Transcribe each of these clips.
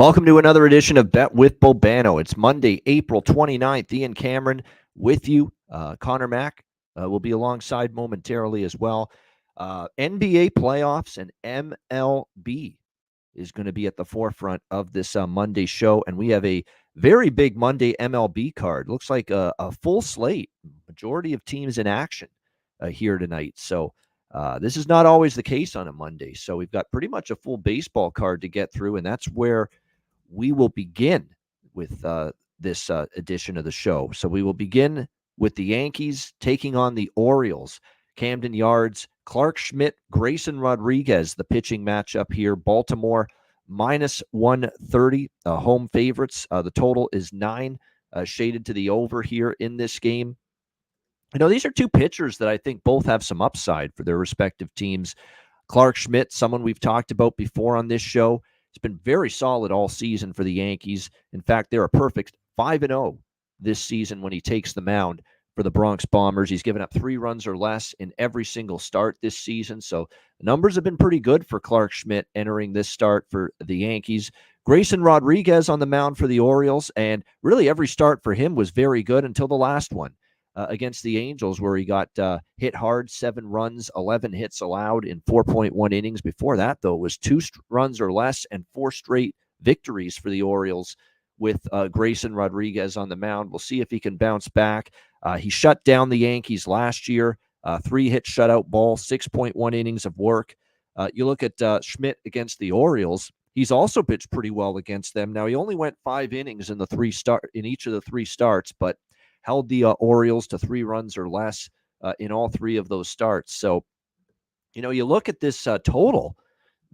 Welcome to another edition of Bet with Bobano. It's Monday, April 29th. Ian Cameron with you. Connor Mack will be alongside momentarily as well. NBA playoffs and MLB is going to be at the forefront of this Monday show, and we have a very big Monday MLB card. Looks like a full slate, majority of teams in action here tonight. So this is not always the case on a Monday. So we've got pretty much a full baseball card to get through, and that's where we will begin with this edition of the show. So we will begin with the Yankees taking on the Orioles. Camden Yards, Clark Schmidt, Grayson Rodriguez, the pitching matchup here. Baltimore minus 130, home favorites. The total is 9, shaded to the over here in this game. These are two pitchers that I think both have some upside for their respective teams. Clark Schmidt, someone we've talked about before on this show, has been very solid all season for the Yankees. In fact, they're a perfect 5-0 this season when he takes the mound for the Bronx Bombers. He's given up 3 runs or less in every single start this season. So the numbers have been pretty good for Clark Schmidt entering this start for the Yankees. Grayson Rodriguez on the mound for the Orioles, and really every start for him was very good until the last one. Against the Angels, where he got hit hard, 7 runs, 11 hits allowed in 4.1 innings. Before that, though, it was 2 runs or less and 4 straight victories for the Orioles with Grayson Rodriguez on the mound. We'll see if he can bounce back. He shut down the Yankees last year, 3-hit shutout ball, 6.1 innings of work. You look at Schmidt against the Orioles. He's also pitched pretty well against them. Now, he only went 5 innings in each of the 3 starts, but held the Orioles to 3 runs or less in all 3 of those starts. So, you look at this total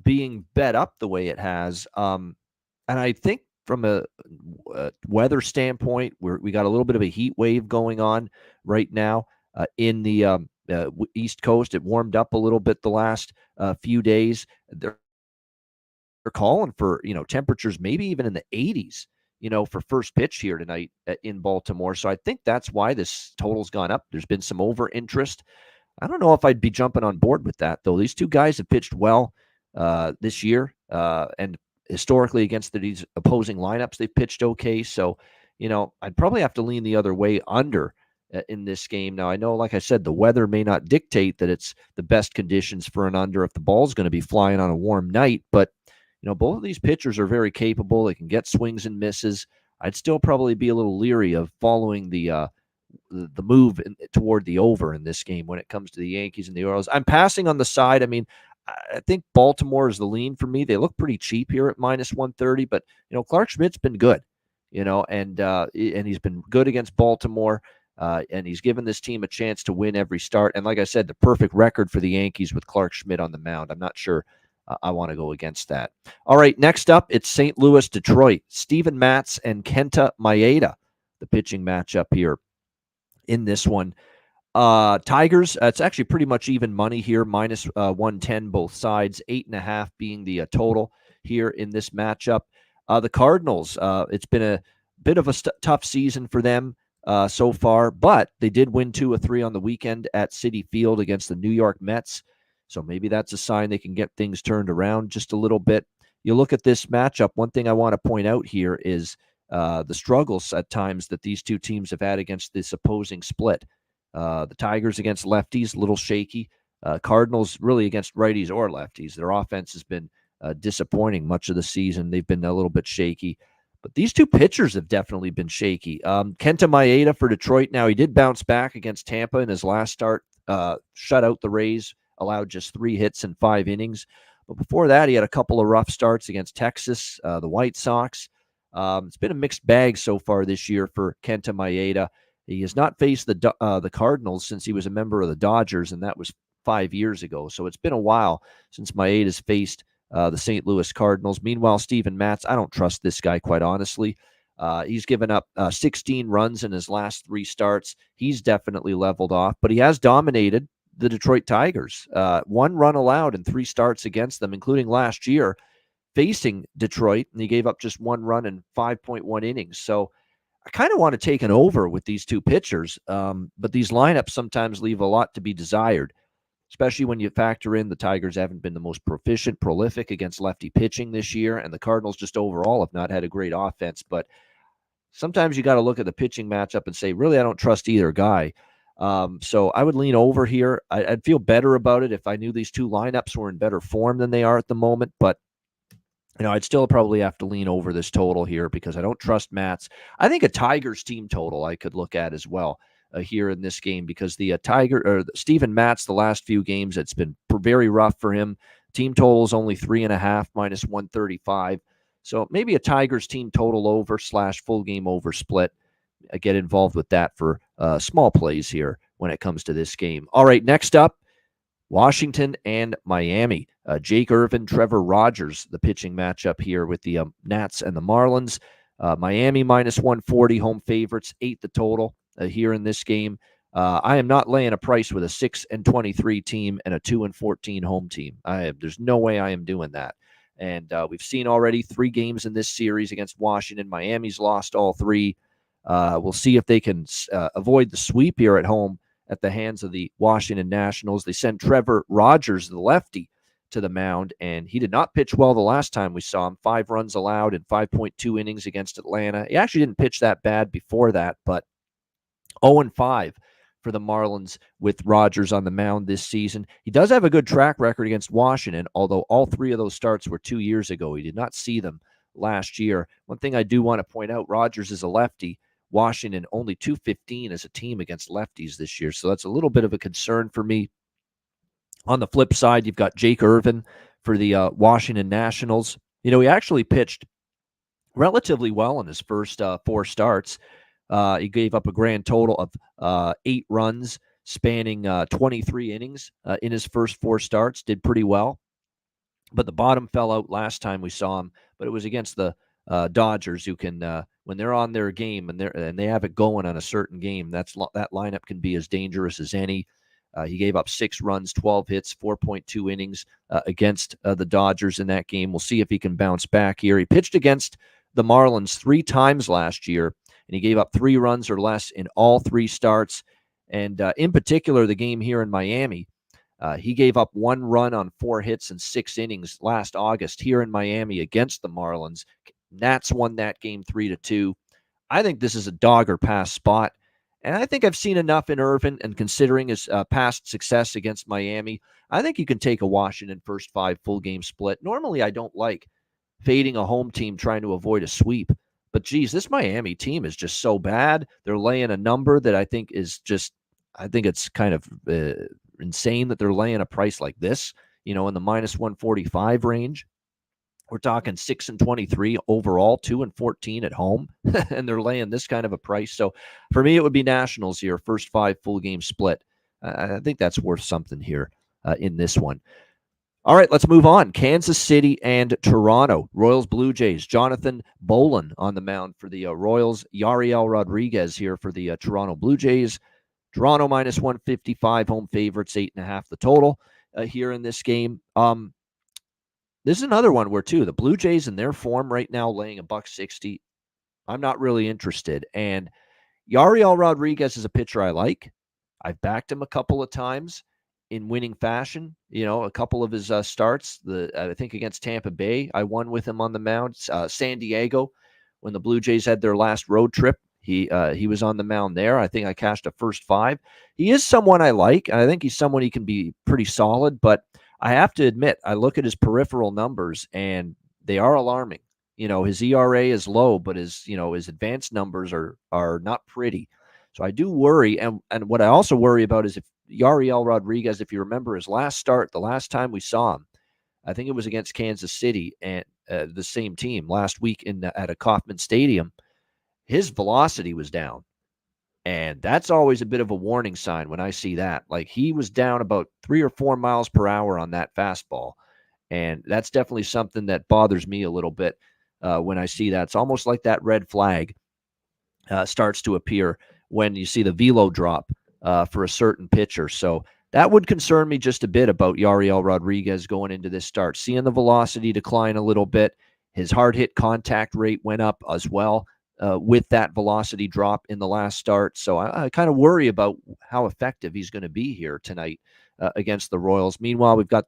being bet up the way it has, and I think from a weather standpoint, we got a little bit of a heat wave going on right now in the East Coast. It warmed up a little bit the last few days. They're calling for, temperatures maybe even in the 80s. For first pitch here tonight in Baltimore. So I think that's why this total's gone up. There's been some over interest. I don't know if I'd be jumping on board with that, though. These two guys have pitched well this year, and historically against these opposing lineups, they've pitched okay. So, I'd probably have to lean the other way under in this game. Now, I know, like I said, the weather may not dictate that it's the best conditions for an under if the ball's going to be flying on a warm night, but both of these pitchers are very capable. They can get swings and misses. I'd still probably be a little leery of following the move toward the over in this game when it comes to the Yankees and the Orioles. I'm passing on the side. I mean, I think Baltimore is the lean for me. They look pretty cheap here at minus 130, but Clark Schmidt's been good, and he's been good against Baltimore. And he's given this team a chance to win every start. And like I said, the perfect record for the Yankees with Clark Schmidt on the mound. I'm not sure I want to go against that. All right, next up, it's St. Louis, Detroit. Steven Matz and Kenta Maeda, the pitching matchup here in this one. Tigers, it's actually pretty much even money here, minus 110 both sides, 8.5 being the total here in this matchup. The Cardinals, it's been a bit of a tough season for them so far, but they did win 2 of 3 on the weekend at Citi Field against the New York Mets. So maybe that's a sign they can get things turned around just a little bit. You look at this matchup, one thing I want to point out here is the struggles at times that these two teams have had against this opposing split. The Tigers against lefties, a little shaky. Cardinals really against righties or lefties. Their offense has been disappointing much of the season. They've been a little bit shaky. But these two pitchers have definitely been shaky. Kenta Maeda for Detroit. Now, he did bounce back against Tampa in his last start, shut out the Rays, allowed just 3 hits in 5 innings. But before that, he had a couple of rough starts against Texas, the White Sox. It's been a mixed bag so far this year for Kenta Maeda. He has not faced the Cardinals since he was a member of the Dodgers, and that was 5 years ago. So it's been a while since Maeda's faced the St. Louis Cardinals. Meanwhile, Steven Matz, I don't trust this guy, quite honestly. He's given up 16 runs in his last 3 starts. He's definitely leveled off, but he has dominated the Detroit Tigers. 1 run allowed in 3 starts against them, including last year facing Detroit, and he gave up just 1 run in 5.1 innings. So I kind of want to take an over with these two pitchers, but these lineups sometimes leave a lot to be desired. especially when you factor in the Tigers haven't been the most proficient, prolific against lefty pitching this year, and the Cardinals just overall have not had a great offense. But sometimes you got to look at the pitching matchup and say, really, I don't trust either guy. So I would lean over here. I'd feel better about it if I knew these two lineups were in better form than they are at the moment. But I'd still probably have to lean over this total here because I don't trust Matt's. I think a Tigers team total I could look at as well here in this game because the Steven Matz, the last few games, it's been very rough for him. Team total is only 3.5 minus 135. So maybe a Tigers team total over / full game over split. I get involved with that for small plays here when it comes to this game. All right, next up, Washington and Miami. Jake Irvin, Trevor Rogers, the pitching matchup here with the Nats and the Marlins. Miami minus 140, home favorites, 8 the total here in this game. I am not laying a price with a 6-23 team and a 2-14 home team. There's no way I am doing that. And we've seen already 3 games in this series against Washington. Miami's lost all 3. We'll see if they can avoid the sweep here at home at the hands of the Washington Nationals. They sent Trevor Rogers, the lefty, to the mound, and he did not pitch well the last time we saw him. 5 runs allowed in 5.2 innings against Atlanta. He actually didn't pitch that bad before that, but 0-5 for the Marlins with Rogers on the mound this season. He does have a good track record against Washington, although all 3 of those starts were 2 years ago. He did not see them last year. One thing I do want to point out, Rogers is a lefty. Washington only 215 as a team against lefties this year, so that's a little bit of a concern for me. On the flip side, you've got Jake Irvin for the Washington Nationals. He actually pitched relatively well in his first 4 starts. He gave up a grand total of 8 runs, spanning 23 innings in his first 4 starts. Did pretty well, but the bottom fell out last time we saw him. But it was against the Dodgers, who can, when they're on their game and they have it going on a certain game, that lineup can be as dangerous as any. He gave up 6 runs, 12 hits, 4.2 innings against the Dodgers in that game. We'll see if he can bounce back here. He pitched against the Marlins 3 times last year, and he gave up 3 runs or less in all 3 starts. And in particular, the game here in Miami, he gave up 1 run on 4 hits and 6 innings last August here in Miami against the Marlins. Nats won that game 3-2. I think this is a dog or pass spot. And I think I've seen enough in Irvin, and considering his past success against Miami, I think you can take a Washington first 5 full game split. Normally, I don't like fading a home team trying to avoid a sweep. But, geez, this Miami team is just so bad. They're laying a number that I think is just – I think it's kind of insane that they're laying a price like this, in the minus 145 range. We're talking 6-23 overall, 2-14 at home, and they're laying this kind of a price. So for me, it would be Nationals here, first 5 full game split. I think that's worth something here in this one. All right, let's move on. Kansas City and Toronto. Royals, Blue Jays. Jonathan Bolin on the mound for the Royals. Yariel Rodriguez here for the Toronto Blue Jays. Toronto minus 155, home favorites, 8.5 the total here in this game. This is another one where, too, the Blue Jays in their form right now laying $160. I'm not really interested. And Yariel Rodriguez is a pitcher I like. I've backed him a couple of times in winning fashion. A couple of his starts. I think against Tampa Bay, I won with him on the mound. San Diego, when the Blue Jays had their last road trip, he was on the mound there. I think I cashed a first 5. He is someone I like. I think he's someone he can be pretty solid, but I have to admit, I look at his peripheral numbers and they are alarming. His ERA is low, but his advanced numbers are not pretty. So I do worry. And what I also worry about is if Yariel Rodriguez, if you remember his last start, the last time we saw him, I think it was against Kansas City and the same team last week at a Kauffman Stadium, his velocity was down. And that's always a bit of a warning sign when I see that. Like, he was down about 3 or 4 miles per hour on that fastball. And that's definitely something that bothers me a little bit when I see that. It's almost like that red flag starts to appear when you see the velo drop for a certain pitcher. So that would concern me just a bit about Yariel Rodriguez going into this start. Seeing the velocity decline a little bit. His hard hit contact rate went up as well. with that velocity drop in the last start. So I kind of worry about how effective he's going to be here tonight against the Royals. Meanwhile, we've got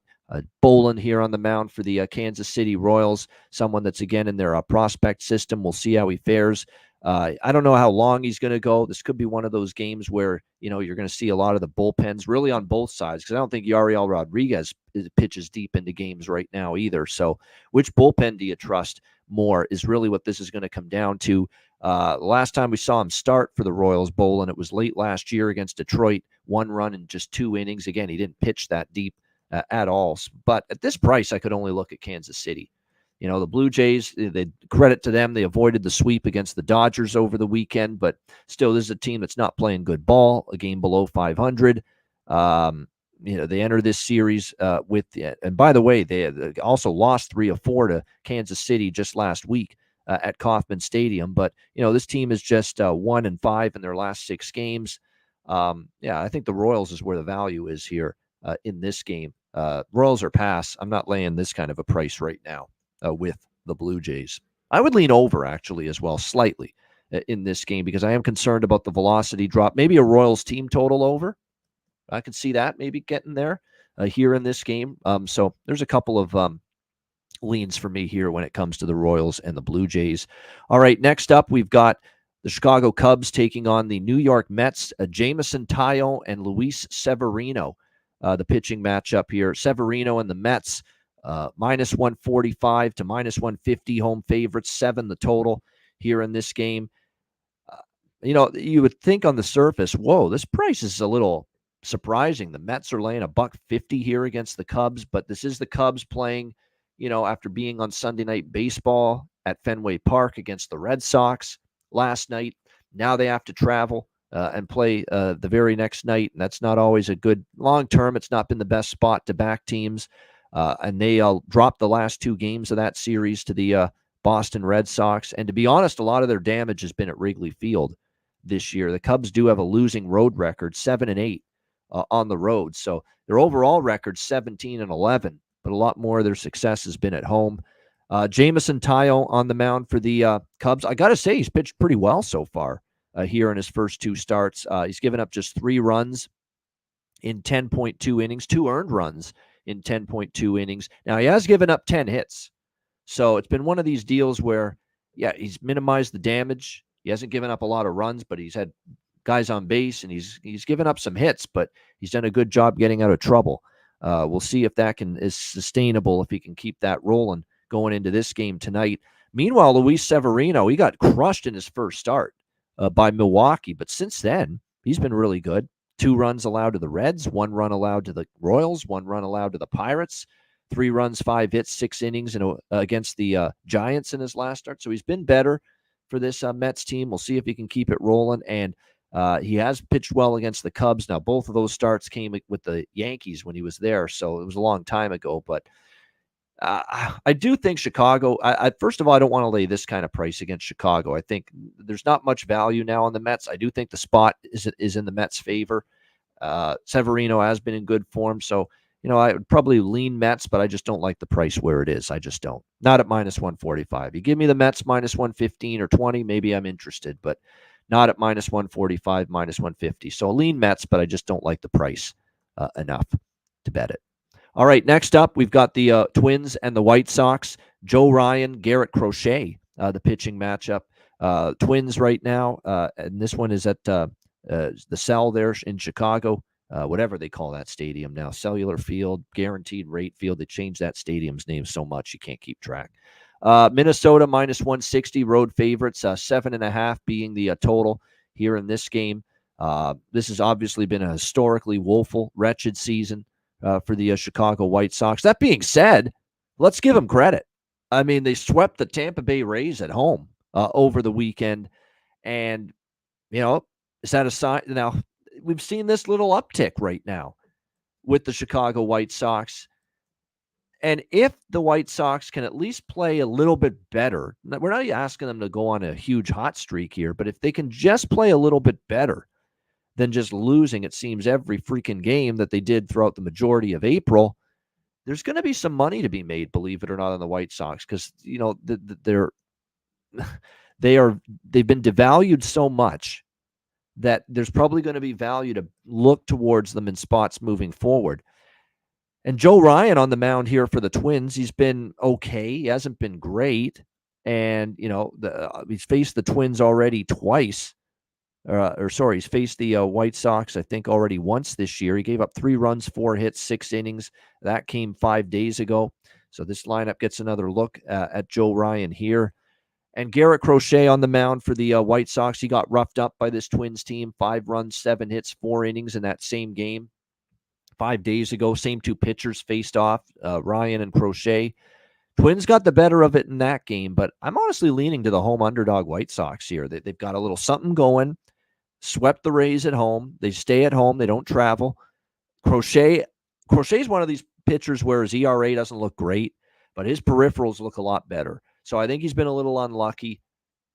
Bolin here on the mound for the Kansas City Royals, someone that's again in their prospect system. We'll see how he fares. I don't know how long he's going to go. This could be one of those games where you're going to see a lot of the bullpens really on both sides, because I don't think Yariel Rodriguez pitches deep into games right now either. So which bullpen do you trust more is really what this is going to come down to. The last time we saw him start for the Royals, Bolin, it was late last year against Detroit. 1 run in just 2 innings. Again, he didn't pitch that deep at all. But at this price, I could only look at Kansas City. The Blue Jays, they credit to them. They avoided the sweep against the Dodgers over the weekend, but still, this is a team that's not playing good ball, a game below 500. They enter this series and by the way, they also lost 3 of 4 to Kansas City just last week at Kauffman Stadium. But, this team is just 1-5 in their last 6 games. I think the Royals is where the value is here in this game. Royals are pass. I'm not laying this kind of a price right now with the Blue Jays. I would lean over, actually, as well, slightly in this game, because I am concerned about the velocity drop. Maybe a Royals team total over. I could see that maybe getting there here in this game. So there's a couple of leans for me here when it comes to the Royals and the Blue Jays. All right, next up, we've got the Chicago Cubs taking on the New York Mets, Jameson Taillon and Luis Severino, the pitching matchup here. Severino and the Mets, minus 145 to minus 150 home favorites, 7 the total here in this game. You would think on the surface, whoa, this price is a little surprising. The Mets are laying $1.50 here against the Cubs, but this is the Cubs playing, after being on Sunday Night Baseball at Fenway Park against the Red Sox last night. Now they have to travel and play the very next night, and that's not always a good long term. It's not been the best spot to back teams, and they dropped the last 2 games of that series to the Boston Red Sox. And to be honest, a lot of their damage has been at Wrigley Field this year. The Cubs do have a losing road record, 7-8 on the road. So their overall record 17-11, but a lot more of their success has been at home. Jameson Taillon on the mound for the Cubs. I got to say, he's pitched pretty well so far here in his first 2 starts. He's given up just 3 runs in 10.2 innings, 2 earned runs in 10.2 innings. Now, he has given up 10 hits. So it's been one of these deals where, he's minimized the damage. He hasn't given up a lot of runs, but he's had guys on base, and he's given up some hits, but he's done a good job getting out of trouble. We'll see if that is sustainable, if he can keep that rolling going into this game tonight. Meanwhile, Luis Severino, he got crushed in his first start by Milwaukee, but since then, he's been really good. 2 runs allowed to the Reds, 1 run allowed to the Royals, 1 run allowed to the Pirates, 3 runs, 5 hits, 6 innings against the Giants in his last start. So he's been better for this Mets team. We'll see if he can keep it rolling. And he has pitched well against the Cubs. Now, both of those starts came with the Yankees when he was there, so it was a long time ago. But I do think Chicago, first of all, I don't want to lay this kind of price against Chicago. I think there's not much value now on the Mets. I do think the spot is in the Mets' favor. Severino has been in good form, so I would probably lean Mets, but I just don't like the price where it is. I just don't. Not at minus 145. You give me the Mets minus 115 or 20, maybe I'm interested, but not at minus 145, minus 150. So lean Mets, but I just don't like the price enough to bet it. All right, next up, we've got the Twins and the White Sox. Joe Ryan, Garrett Crochet, the pitching matchup. Twins right now, and this one is at the Cell there in Chicago, whatever they call that stadium now, Cellular Field, Guaranteed Rate Field. They changed that stadium's name so much you can't keep track. Minnesota minus 160, road favorites, 7.5 being the total here in this game. This has obviously been a historically woeful, wretched season for the Chicago White Sox. That being said, let's give them credit. I mean, they swept the Tampa Bay Rays at home over the weekend. And, is that a sign? Now, we've seen this little uptick right now with the Chicago White Sox. And if the White Sox can at least play a little bit better, we're not asking them to go on a huge hot streak here, but if they can just play a little bit better than just losing, it seems, every freaking game that they did throughout the majority of April, there's going to be some money to be made, believe it or not, on the White Sox, because, they've been devalued so much that there's probably going to be value to look towards them in spots moving forward. And Joe Ryan on the mound here for the Twins, he's been okay. He hasn't been great. And, he's faced the Twins already twice. He's faced the White Sox, I think, already once this year. He gave up 3 runs, 4 hits, 6 innings. That came 5 days ago. So this lineup gets another look at Joe Ryan here. And Garrett Crochet on the mound for the White Sox. He got roughed up by this Twins team. 5 runs, 7 hits, 4 innings in that same game 5 days ago. Same 2 pitchers faced off, Ryan and Crochet. Twins got the better of it in that game, but I'm honestly leaning to the home underdog White Sox here. They've got a little something going. Swept the Rays at home. They stay at home. They don't travel. Crochet's one of these pitchers where his ERA doesn't look great, but his peripherals look a lot better. So I think he's been a little unlucky.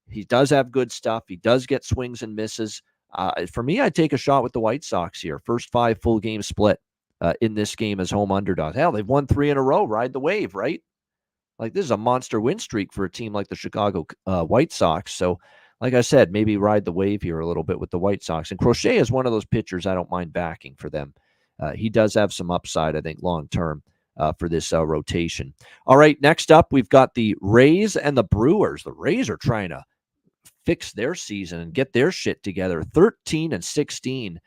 He does have good stuff. He does get swings and misses. For me, I'd take a shot with the White Sox here. First 5 full game split in this game as home underdogs. Hell, they've won 3 in a row. Ride the wave, right? Like, this is a monster win streak for a team like the Chicago White Sox. So, like I said, maybe ride the wave here a little bit with the White Sox. And Crochet is one of those pitchers I don't mind backing for them. He does have some upside, I think, long-term for this rotation. All right, next up, we've got the Rays and the Brewers. The Rays are trying to fix their season and get their shit together. 13-16.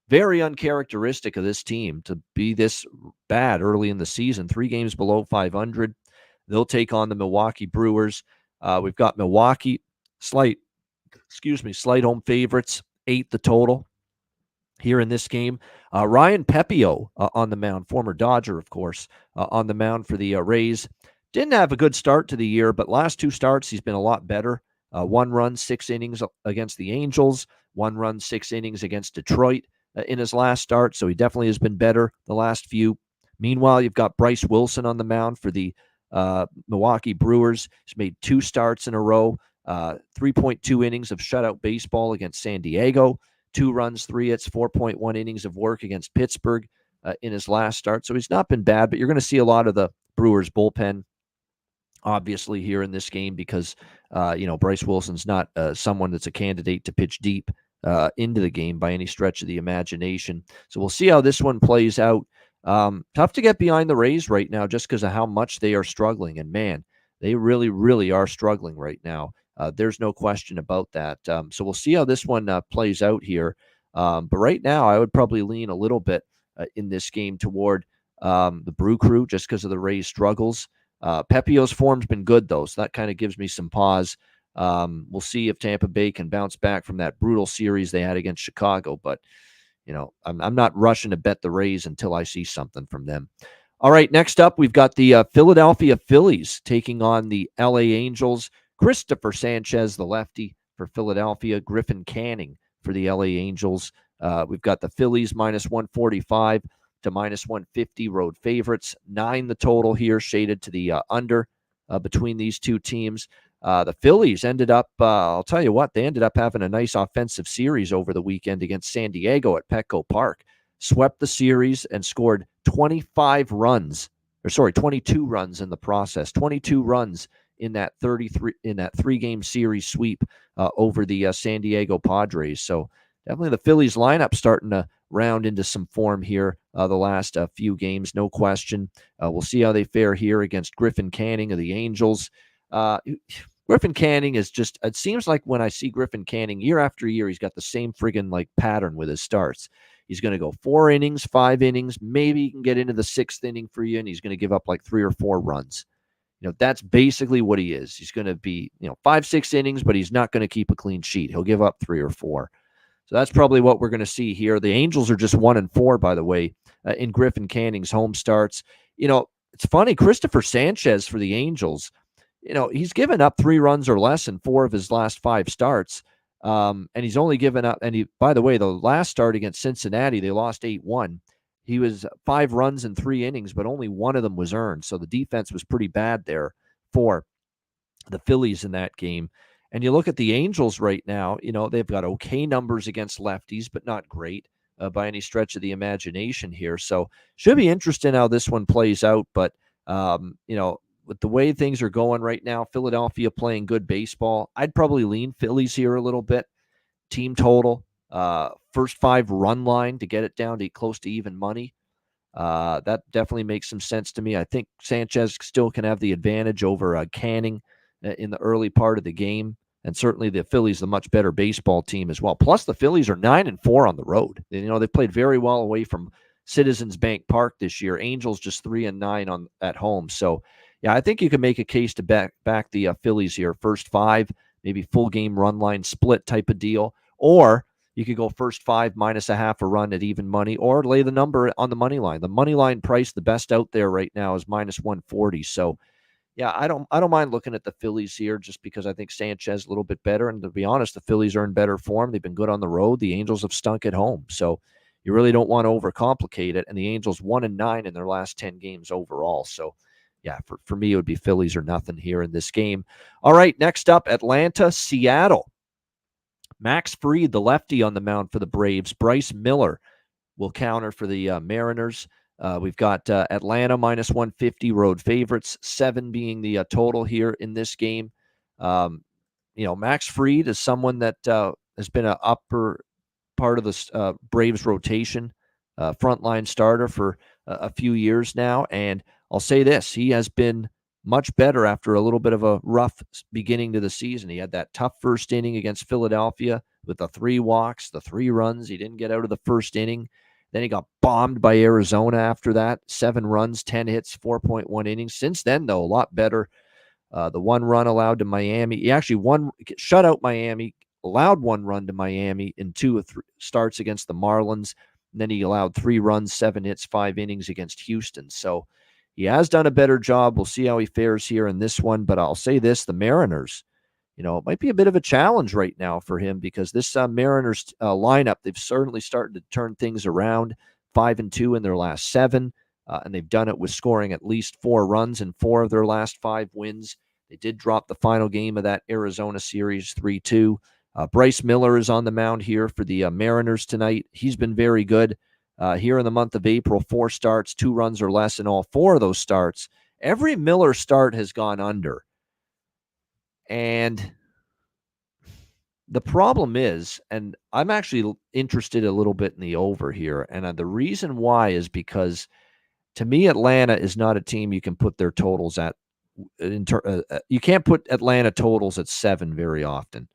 Very uncharacteristic of this team to be this bad early in the season. 3 games below 500. They'll take on the Milwaukee Brewers. We've got Milwaukee, slight home favorites, 8 the total here in this game. Ryan Pepio on the mound, former Dodger, of course, on the mound for the Rays. Didn't have a good start to the year, but last 2 starts, he's been a lot better. 1 run, 6 innings against the Angels, 1 run, 6 innings against Detroit in his last start, so he definitely has been better the last few. Meanwhile, you've got Bryce Wilson on the mound for the Milwaukee Brewers. He's made 2 starts in a row, 3.2 innings of shutout baseball against San Diego, 2 runs, 3 hits, 4.1 innings of work against Pittsburgh in his last start. So he's not been bad, but you're going to see a lot of the Brewers bullpen, obviously, here in this game because, Bryce Wilson's not someone that's a candidate to pitch deep into the game by any stretch of the imagination. So we'll see how this one plays out. Tough to get behind the Rays right now just because of how much they are struggling. And, man, they really, really are struggling right now. There's no question about that. So we'll see how this one plays out here. But right now, I would probably lean a little bit in this game toward the Brew Crew just because of the Rays' struggles. Pepio's form's been good, though, so that kind of gives me some pause. We'll see if Tampa Bay can bounce back from that brutal series they had against Chicago. But, I'm not rushing to bet the Rays until I see something from them. All right, next up, we've got the Philadelphia Phillies taking on the LA Angels. Christopher Sanchez, the lefty for Philadelphia. Griffin Canning for the LA Angels. We've got the Phillies minus 145 to minus 150 road favorites. 9 the total here, shaded to the under between these 2 teams. The Phillies ended up, I'll tell you what, they ended up having a nice offensive series over the weekend against San Diego at Petco Park. Swept the series and scored 22 runs in the process. 22 runs in that 3-game series sweep over the San Diego Padres. So definitely the Phillies lineup starting to round into some form here the last few games, no question. We'll see how they fare here against Griffin Canning of the Angels. Griffin Canning is just, it seems like when I see Griffin Canning year after year, he's got the same friggin' pattern with his starts. He's going to go 4 innings, 5 innings, maybe he can get into the 6th inning for you, and he's going to give up 3 or 4 runs. That's basically what he is. He's going to be, 5, 6 innings, but he's not going to keep a clean sheet. He'll give up 3 or 4. So that's probably what we're going to see here. The Angels are just 1-4, by the way, in Griffin Canning's home starts. It's funny, Christopher Sanchez for the Angels, he's given up 3 runs or less in 4 of his last 5 starts. And he's only given up, and by the way, the last start against Cincinnati, they lost 8-1. He was 5 runs in 3 innings, but only 1 of them was earned. So the defense was pretty bad there for the Phillies in that game. And you look at the Angels right now, they've got okay numbers against lefties, but not great by any stretch of the imagination here. So should be interesting how this one plays out. But, with the way things are going right now, Philadelphia playing good baseball, I'd probably lean Phillies here a little bit. Team total, first 5 run line to get it down to close to even money. That definitely makes some sense to me. I think Sanchez still can have the advantage over Canning in the early part of the game, and certainly the Phillies, the much better baseball team as well. Plus, the Phillies are 9-4 on the road. They've played very well away from Citizens Bank Park this year. Angels just 3-9 on at home. So, yeah, I think you can make a case to back the Phillies here. First 5, maybe full game run line split type of deal, or you could go first 5 minus a half a run at even money, or lay the number on the money line. The money line price, the best out there right now, is minus 140. So, yeah, I don't mind looking at the Phillies here just because I think Sanchez a little bit better. And to be honest, the Phillies are in better form. They've been good on the road. The Angels have stunk at home. So you really don't want to overcomplicate it. And the Angels 1-9 in their last 10 games overall. So, yeah, for me, it would be Phillies or nothing here in this game. All right, next up, Atlanta, Seattle. Max Fried, the lefty on the mound for the Braves. Bryce Miller will counter for the Mariners. We've got Atlanta minus 150 road favorites, 7 being the total here in this game. Max Fried is someone that has been an upper part of the Braves rotation, frontline starter for a few years now. And I'll say this, he has been much better after a little bit of a rough beginning to the season. He had that tough first inning against Philadelphia with the 3 walks, the 3 runs. He didn't get out of the first inning. Then he got bombed by Arizona after that. 7 runs, 10 hits, 4.1 innings. Since then, though, a lot better. The 1 run allowed to Miami. He actually shut out Miami, allowed 1 run to Miami in 2 of 3 starts against the Marlins. And then he allowed 3 runs, 7 hits, 5 innings against Houston. So he has done a better job. We'll see how he fares here in this one. But I'll say this, the Mariners, it might be a bit of a challenge right now for him because this Mariners lineup, they've certainly started to turn things around. 5-2 in their last 7. And they've done it with scoring at least 4 runs in 4 of their last 5 wins. They did drop the final game of that Arizona series 3-2. Bryce Miller is on the mound here for the Mariners tonight. He's been very good. Here in the month of April, 4 starts, 2 runs or less in all 4 of those starts. Every Miller start has gone under. And the problem is, and I'm actually interested a little bit in the over here, and the reason why is because, to me, Atlanta is not a team you can put their totals at. You can't put Atlanta totals at 7 very often.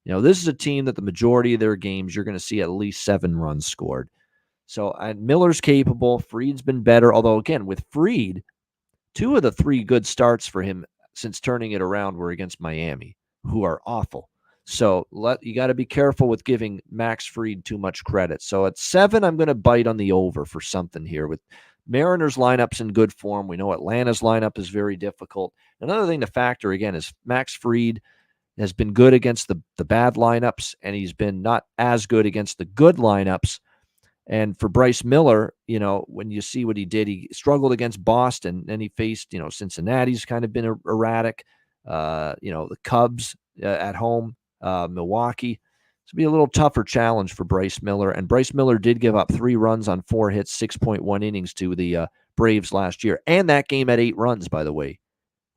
This is a team that the majority of their games, you're going to see at least 7 runs scored. So Miller's capable. Fried's been better. Although, again, with Fried, 2 of the 3 good starts for him since turning it around were against Miami, who are awful. So you got to be careful with giving Max Fried too much credit. So at 7, I'm going to bite on the over for something here. With Mariners lineups in good form, we know Atlanta's lineup is very difficult. Another thing to factor, again, is Max Fried has been good against the bad lineups, and he's been not as good against the good lineups. And for Bryce Miller, when you see what he did, he struggled against Boston. Then he faced, Cincinnati's kind of been erratic. The Cubs at home, Milwaukee. It's be a little tougher challenge for Bryce Miller. And Bryce Miller did give up 3 runs on 4 hits, 6.1 innings to the Braves last year. And that game had 8 runs, by the way,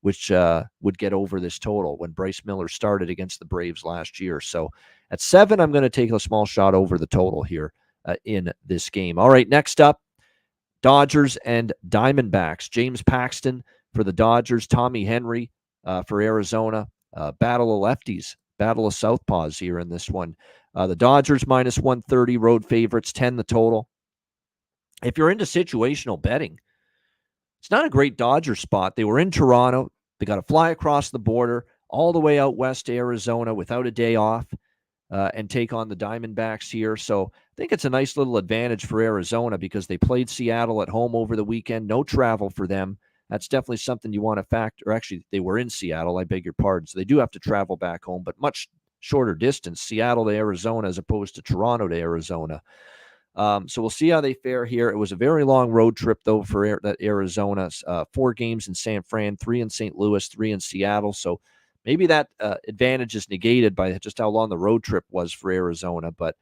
which would get over this total when Bryce Miller started against the Braves last year. So at 7, I'm going to take a small shot over the total here in this game. All right, next up, Dodgers and Diamondbacks. James Paxton for the Dodgers, Tommy Henry for Arizona. Battle of lefties, battle of southpaws here in this one. The Dodgers minus 130, road favorites, 10 the total. If you're into situational betting, it's not a great Dodger spot. They were in Toronto. They got to fly across the border all the way out west to Arizona without a day off and take on the Diamondbacks here. So I think it's a nice little advantage for Arizona because they played Seattle at home over the weekend. No travel for them. That's definitely something you want to factor. Actually, they were in Seattle. I beg your pardon. So they do have to travel back home, but much shorter distance, Seattle to Arizona as opposed to Toronto to Arizona. So we'll see how they fare here. It was a very long road trip, though, for Arizona. 4 games in San Fran, 3 in St. Louis, 3 in Seattle. So maybe that advantage is negated by just how long the road trip was for Arizona. But,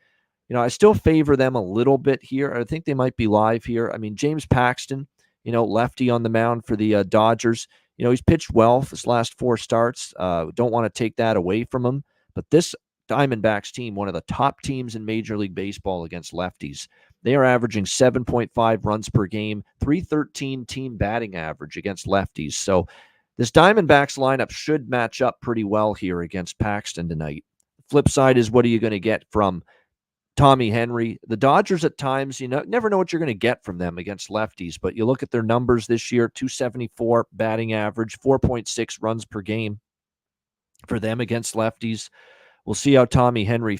I still favor them a little bit here. I think they might be live here. I mean, James Paxton, lefty on the mound for the Dodgers. He's pitched well for his last 4 starts. Don't want to take that away from him. But this Diamondbacks team, one of the top teams in Major League Baseball against lefties, they are averaging 7.5 runs per game, 313 team batting average against lefties. So this Diamondbacks lineup should match up pretty well here against Paxton tonight. Flip side is, what are you going to get from Tommy Henry? The Dodgers at times, never know what you're going to get from them against lefties, but you look at their numbers this year: 274 batting average, 4.6 runs per game for them against lefties. We'll see how Tommy Henry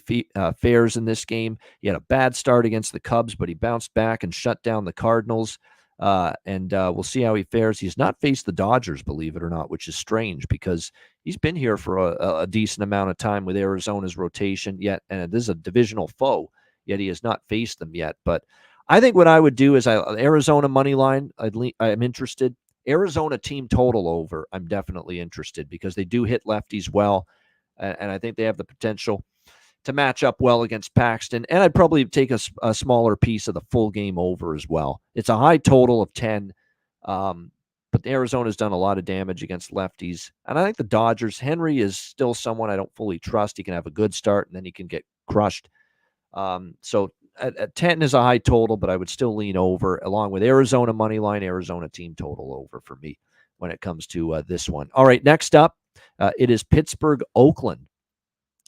fares in this game. He had a bad start against the Cubs, but he bounced back and shut down the Cardinals. And we'll see how he fares. He's not faced the Dodgers, believe it or not, which is strange because he's been here for a decent amount of time with Arizona's rotation yet. And this is a divisional foe, yet he has not faced them yet. But I think what I would do is Arizona money line, I'm interested. Arizona team total over, I'm definitely interested because they do hit lefties well. And I think they have the potential to match up well against Paxton. And I'd probably take a smaller piece of the full game over as well. It's a high total of 10, but Arizona's done a lot of damage against lefties. And I think the Dodgers, Henry is still someone I don't fully trust. He can have a good start, and then he can get crushed. So at 10 is a high total, but I would still lean over, along with Arizona money line, Arizona team total over for me when it comes to this one. All right, next up, it is Pittsburgh, Oakland.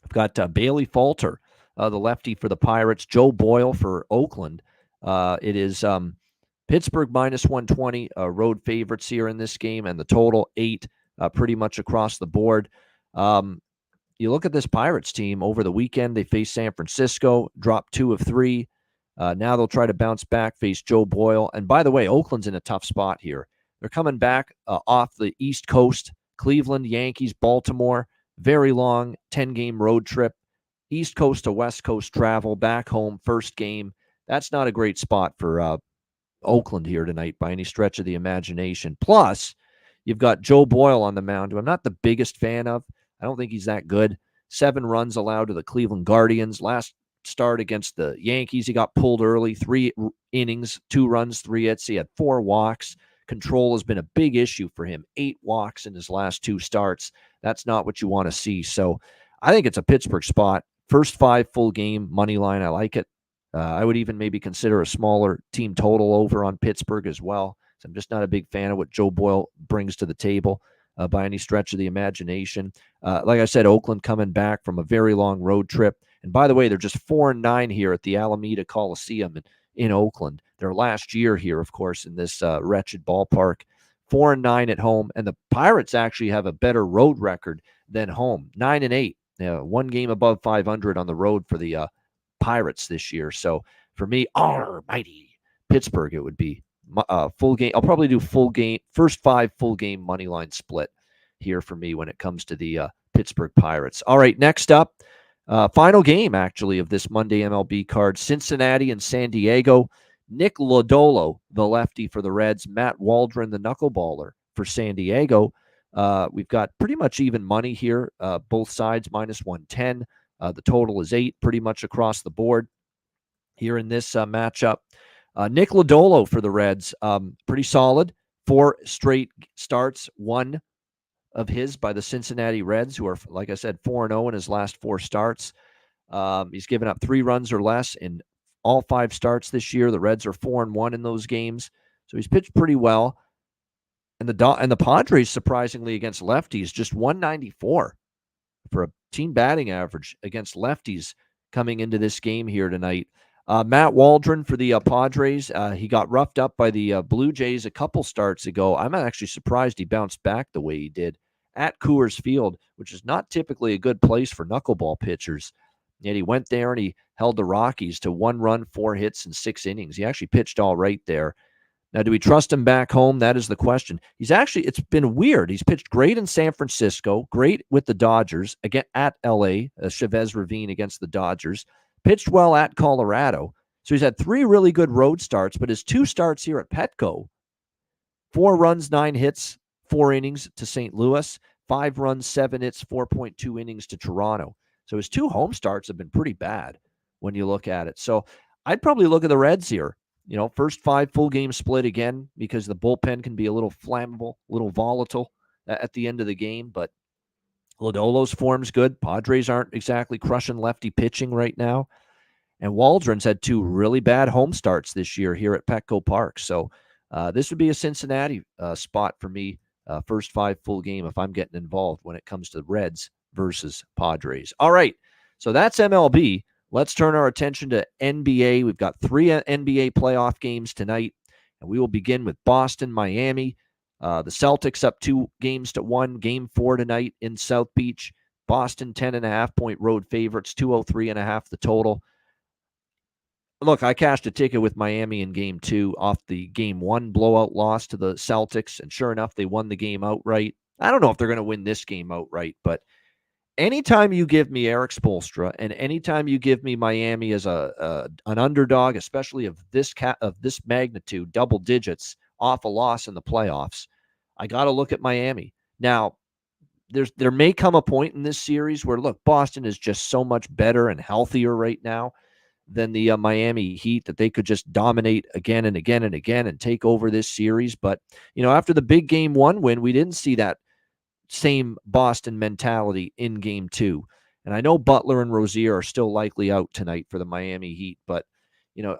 I've got Bailey Falter, the lefty for the Pirates, Joe Boyle for Oakland. It is Pittsburgh minus 120, road favorites here in this game, and the total 8, pretty much across the board. You look at this Pirates team over the weekend, they faced San Francisco, dropped 2 of 3. Now they'll try to bounce back, face Joe Boyle. And by the way, Oakland's in a tough spot here. They're coming back off the East Coast, Cleveland, Yankees, Baltimore, very long 10-game road trip, East Coast to West Coast travel, back home, first game. That's not a great spot for Oakland here tonight by any stretch of the imagination. Plus, you've got Joe Boyle on the mound, who I'm not the biggest fan of. I don't think he's that good. 7 runs allowed to the Cleveland Guardians. Last start against the Yankees, he got pulled early, 3 innings, 2 runs, 3 hits. He had 4 walks. Control has been a big issue for him. 8 walks in his last 2 starts. That's not what you want to see. So I think it's a Pittsburgh spot. First 5 full game money line. I like it. I would even maybe consider a smaller team total over on Pittsburgh as well. So I'm just not a big fan of what Joe Boyle brings to the table by any stretch of the imagination. Like I said, Oakland coming back from a very long road trip. And by the way, they're just 4-9 here at the Alameda Coliseum in Oakland. Their last year here, of course, in this wretched ballpark. 4-9 at home. And the Pirates actually have a better road record than home. 9-8. 1 game above 500 on the road for the Pirates this year. So for me, almighty Pittsburgh, it would be full game. I'll probably do full game, first 5 full game money line split here for me when it comes to the Pittsburgh Pirates. All right, next up, final game actually of this Monday MLB card: Cincinnati and San Diego. Nick Lodolo, the lefty for the Reds, Matt Waldron, the knuckleballer for San Diego. We've got pretty much even money here, both sides minus 110. The total is 8, pretty much across the board here in this matchup. Nick Lodolo for the Reds, pretty solid. 4 straight starts, 1 of his by the Cincinnati Reds, who are, like I said, 4-0 in his last 4 starts. He's given up 3 runs or less in all 5 starts this year. The Reds are 4-1 in those games, so he's pitched pretty well. And the Padres, surprisingly, against lefties, just 194 for a team batting average against lefties coming into this game here tonight. Matt Waldron for the Padres, he got roughed up by the Blue Jays a couple starts ago. I'm actually surprised he bounced back the way he did at Coors Field, which is not typically a good place for knuckleball pitchers. Yet he went there and he held the Rockies to 1 run, 4 hits, and 6 innings. He actually pitched all right there. Now, do we trust him back home? That is the question. It's been weird. He's pitched great in San Francisco, great with the Dodgers, again at LA, Chavez Ravine against the Dodgers, pitched well at Colorado. So he's had 3 really good road starts, but his 2 starts here at Petco, 4 runs, 9 hits, 4 innings to St. Louis, 5 runs, 7 hits, 4.2 innings to Toronto. So his 2 home starts have been pretty bad when you look at it. So I'd probably look at the Reds here. First 5 full game split again, because the bullpen can be a little flammable, a little volatile. at the end of the game. But Lodolo's form's good. Padres aren't exactly crushing lefty pitching right now. And Waldron's had two really bad home starts this year here at Petco Park. So this would be a Cincinnati spot for me, first five full game if I'm getting involved when it comes to Reds versus Padres. All right, so that's MLB. Let's turn our attention to NBA. We've got three NBA playoff games tonight, and we will begin with Boston, Miami. The Celtics up 2-1, game 4 tonight in South Beach. Boston 10.5-point road favorites, 203.5 the total. Look, I cashed a ticket with Miami in game 2 off the game 1 blowout loss to the Celtics, and sure enough, they won the game outright. I don't know if they're going to win this game outright, but anytime you give me Eric Spoelstra and anytime you give me Miami as an underdog, especially of this magnitude, double digits, off a loss in the playoffs, I got to look at Miami. Now, there may come a point in this series where, look, Boston is just so much better and healthier right now than the Miami Heat that they could just dominate again and again and again and take over this series. But, after the big game 1 win, we didn't see that same Boston mentality in game 2. And I know Butler and Rozier are still likely out tonight for the Miami Heat. But,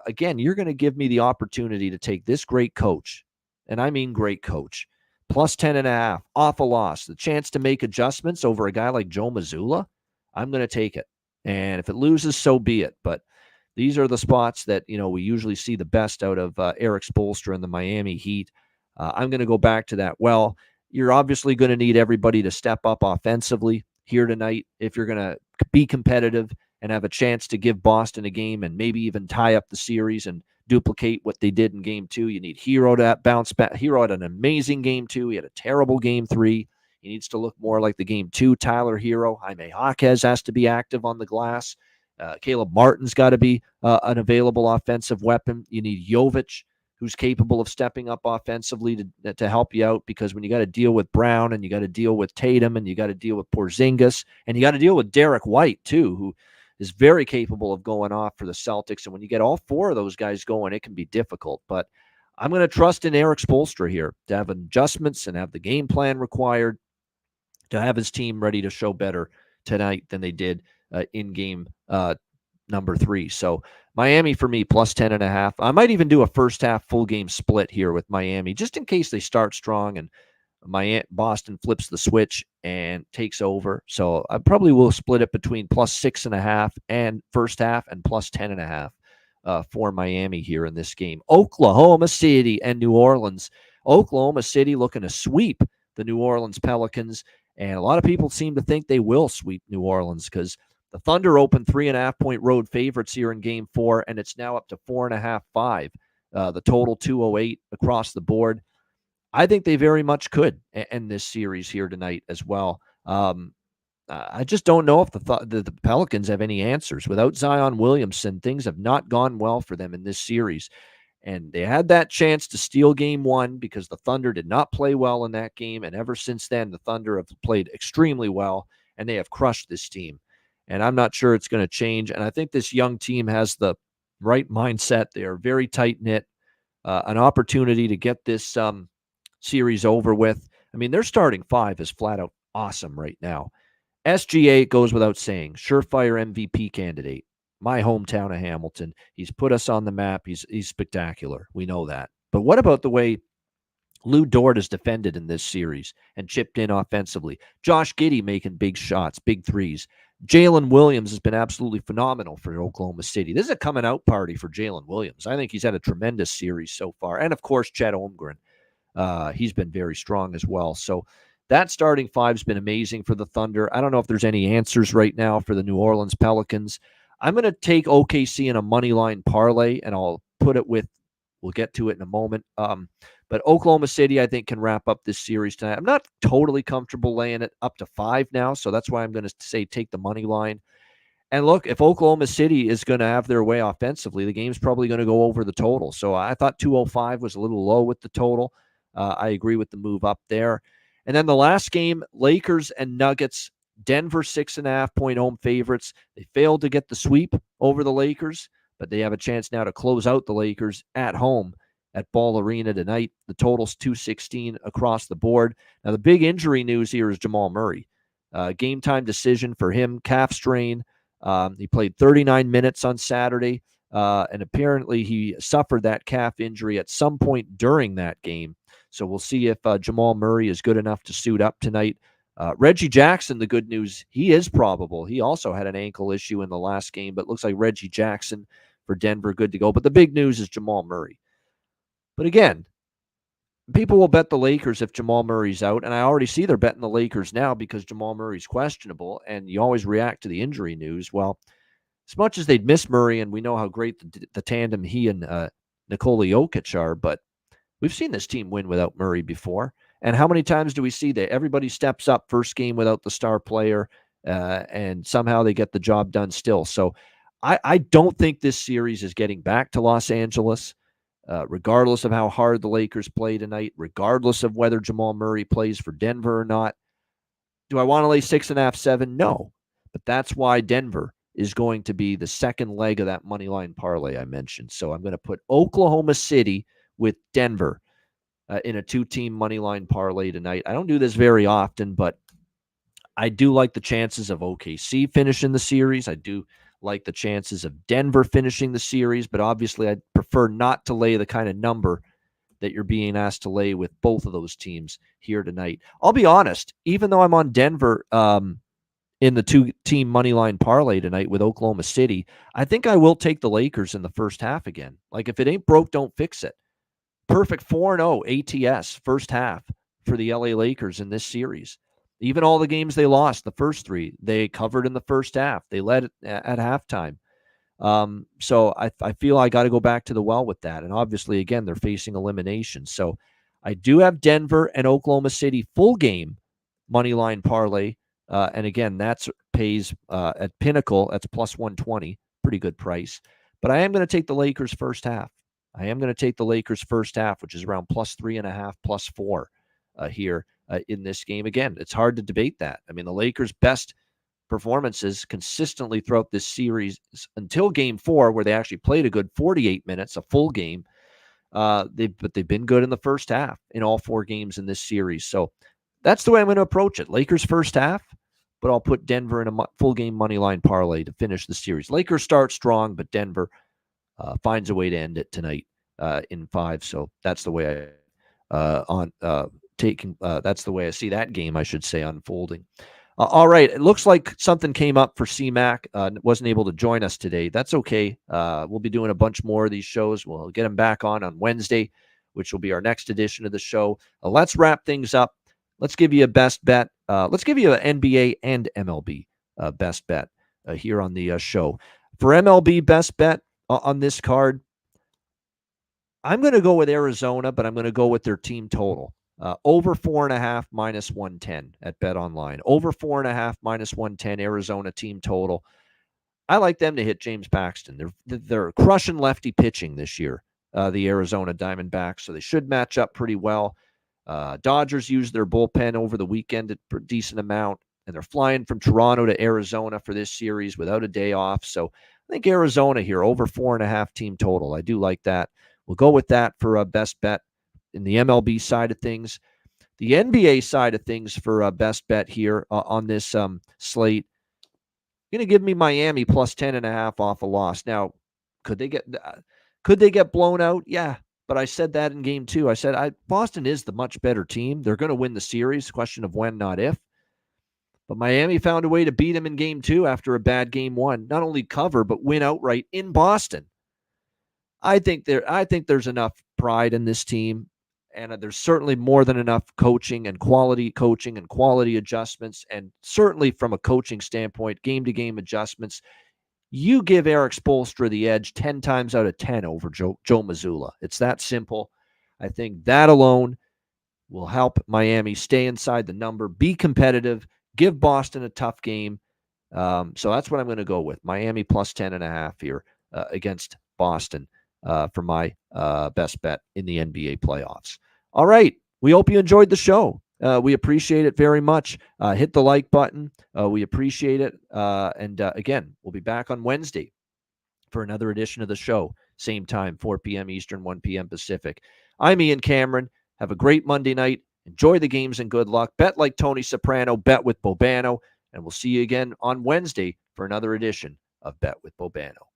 again, you're going to give me the opportunity to take this great coach, and I mean great coach, plus 10.5 off a loss, the chance to make adjustments over a guy like Joe Mazzulla. I'm going to take it. And if it loses, so be it. But these are the spots that, we usually see the best out of Eric Spoelstra and the Miami Heat. I'm going to go back to that. Well, you're obviously going to need everybody to step up offensively here tonight if you're going to be competitive and have a chance to give Boston a game and maybe even tie up the series and duplicate what they did in game 2. You need Hero to bounce back. Hero had an amazing game 2. He had a terrible game 3. He needs to look more like the game 2 Tyler Hero. Jaime Jaquez has to be active on the glass. Caleb Martin's got to be an available offensive weapon. You need Jovic, who's capable of stepping up offensively to help you out, because when you got to deal with Brown and you got to deal with Tatum and you got to deal with Porzingis and you got to deal with Derek White too, who is very capable of going off for the Celtics. And when you get all four of those guys going, it can be difficult. But I'm going to trust in Eric Spoelstra here to have adjustments and have the game plan required to have his team ready to show better tonight than they did in game number 3. So Miami for me, plus 10.5. I might even do a first half full game split here with Miami, just in case they start strong and Boston flips the switch and takes over. So I probably will split it between plus 6.5 and first half and plus 10.5 for Miami here in this game. Oklahoma City and New Orleans. Oklahoma City looking to sweep the New Orleans Pelicans. And a lot of people seem to think they will sweep New Orleans because the Thunder opened 3.5-point road favorites here in game 4, and it's now up to 4.5, 5. The total 208 across the board. I think they very much could end this series here tonight as well. I just don't know if the Pelicans have any answers. Without Zion Williamson, things have not gone well for them in this series. And they had that chance to steal game 1 because the Thunder did not play well in that game. And ever since then, the Thunder have played extremely well, and they have crushed this team. And I'm not sure it's going to change. And I think this young team has the right mindset. They are very tight-knit. An opportunity to get this series over with. I mean, their starting 5 is flat out awesome right now. SGA goes without saying. Surefire MVP candidate. My hometown of Hamilton. He's put us on the map. He's spectacular. We know that. But what about the way Lou Dort has defended in this series and chipped in offensively? Josh Giddey making big shots, big threes. Jalen Williams has been absolutely phenomenal for Oklahoma City. This is a coming out party for Jalen Williams. I think he's had a tremendous series so far. And, of course, Chet Holmgren. He's been very strong as well. So that starting 5's been amazing for the Thunder. I don't know if there's any answers right now for the New Orleans Pelicans. I'm going to take OKC in a money line parlay, and I'll put it with, we'll get to it in a moment. But Oklahoma City, I think, can wrap up this series tonight. I'm not totally comfortable laying it up to 5 now, so that's why I'm going to say take the money line. And look, if Oklahoma City is going to have their way offensively, the game's probably going to go over the total. So I thought 205 was a little low with the total. I agree with the move up there. And then the last game, Lakers and Nuggets. Denver 6.5-point home favorites. They failed to get the sweep over the Lakers, but they have a chance now to close out the Lakers at home at Ball Arena tonight. The total's 216 across the board. Now, the big injury news here is Jamal Murray. Game time decision for him, calf strain. He played 39 minutes on Saturday, and apparently he suffered that calf injury at some point during that game. So we'll see if Jamal Murray is good enough to suit up tonight. Reggie Jackson, the good news, he is probable. He also had an ankle issue in the last game, but looks like Reggie Jackson for Denver, good to go. But the big news is Jamal Murray. But again, people will bet the Lakers if Jamal Murray's out, and I already see they're betting the Lakers now because Jamal Murray's questionable, and you always react to the injury news. Well, as much as they'd miss Murray, and we know how great the tandem he and Nikola Jokic are, but we've seen this team win without Murray before. And how many times do we see that everybody steps up first game without the star player, and somehow they get the job done still? So I don't think this series is getting back to Los Angeles, regardless of how hard the Lakers play tonight, regardless of whether Jamal Murray plays for Denver or not. Do I want to lay 6.5, 7? No. But that's why Denver is going to be the second leg of that money line parlay I mentioned. So I'm going to put Oklahoma City with Denver in a two-team money line parlay tonight. I don't do this very often, but I do like the chances of OKC finishing the series. I do like the chances of Denver finishing the series, but obviously I'd prefer not to lay the kind of number that you're being asked to lay with both of those teams here tonight. I'll be honest, even though I'm on Denver in the two-team money line parlay tonight with Oklahoma City, I think I will take the Lakers in the first half again. Like, if it ain't broke, don't fix it. Perfect 4-0 ATS first half for the LA Lakers in this series. Even all the games they lost, the first three, they covered in the first half. They led at halftime. So I feel I got to go back to the well with that. And obviously, again, they're facing elimination. So I do have Denver and Oklahoma City full game money line parlay. And again, that's pays at Pinnacle. That's plus 120. Pretty good price. But I am going to take the Lakers first half. I am going to take the Lakers first half, which is around plus 3.5, plus 4 here in this game. Again, it's hard to debate that. I mean, the Lakers' best performances consistently throughout this series until game 4, where they actually played a good 48 minutes, a full game. But they've been good in the first half in all 4 games in this series. So that's the way I'm going to approach it. Lakers first half, but I'll put Denver in a full game money line parlay to finish the series. Lakers start strong, but Denver finds a way to end it tonight in 5. So that's the way that's the way I see that game, I should say, unfolding. All right. It looks like something came up for C-Mac. Wasn't able to join us today. That's okay. We'll be doing a bunch more of these shows. We'll get him back on Wednesday, which will be our next edition of the show. Let's wrap things up. Let's give you a best bet. Let's give you an NBA and MLB best bet here on the show. For MLB best bet on this card, I'm going to go with Arizona, but I'm going to go with their team total. Over 4.5 minus 110 at Bet Online. Over 4.5 minus 110 Arizona team total. I like them to hit James Paxton. They're crushing lefty pitching this year, the Arizona Diamondbacks, so they should match up pretty well. Dodgers used their bullpen over the weekend a decent amount, and they're flying from Toronto to Arizona for this series without a day off. So I think Arizona here, over 4.5 team total. I do like that. We'll go with that for a best bet in the MLB side of things. The NBA side of things for a best bet here on this slate, going to give me Miami plus 10.5 off a loss. Now, could they get blown out? Yeah, but I said that in game 2. I said Boston is the much better team. They're going to win the series. Question of when, not if. But Miami found a way to beat them in game 2 after a bad game 1. Not only cover, but win outright in Boston. I think there's enough pride in this team, and there's certainly more than enough coaching and quality adjustments, and certainly from a coaching standpoint, game-to-game adjustments. You give Eric Spoelstra the edge 10 times out of 10 over Joe Mazzulla. It's that simple. I think that alone will help Miami stay inside the number, be competitive, give Boston a tough game. So that's what I'm going to go with. Miami plus 10.5 here against Boston for my best bet in the NBA playoffs. All right. We hope you enjoyed the show. We appreciate it very much. Hit the like button. We appreciate it. And again, we'll be back on Wednesday for another edition of the show. same time, 4 p.m. Eastern, 1 p.m. Pacific. I'm Ian Cameron. Have a great Monday night. Enjoy the games and good luck. Bet like Tony Soprano. Bet with Bobano. And we'll see you again on Wednesday for another edition of Bet with Bobano.